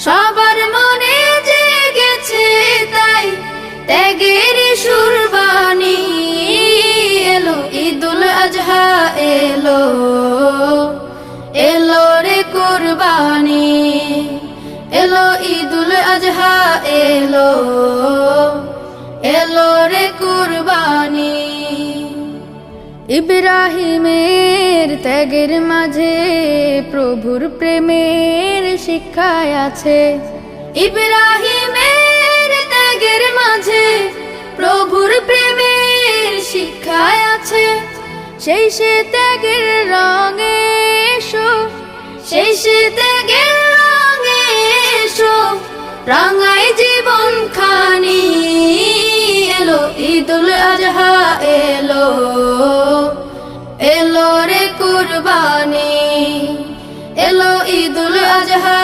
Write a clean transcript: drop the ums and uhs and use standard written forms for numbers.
সবার মনে জেগেছে তাই ত্যাগের সুরবানি। এলো ঈদুল আজহা এলো, এলো রে কুরবানি। এলো ঈদুল আজহা এলো, এলো রে কুরবানি। ইব্রাহিমের ত্যাগের মাঝে প্রভুর প্রেমের শিক্ষায় আছে। ইব্রাহিমের ত্যাগের মাঝে প্রভুর প্রেমের শিক্ষায় আছে। সেই সে ত্যাগের রঙে এসো, সেই সে ত্যাগের রঙে এসো, রাঙাই জীবন খানি। এলো ঈদুল আজহা এলো, এলো রে কুরবানি। এলো ঈদুল আজহা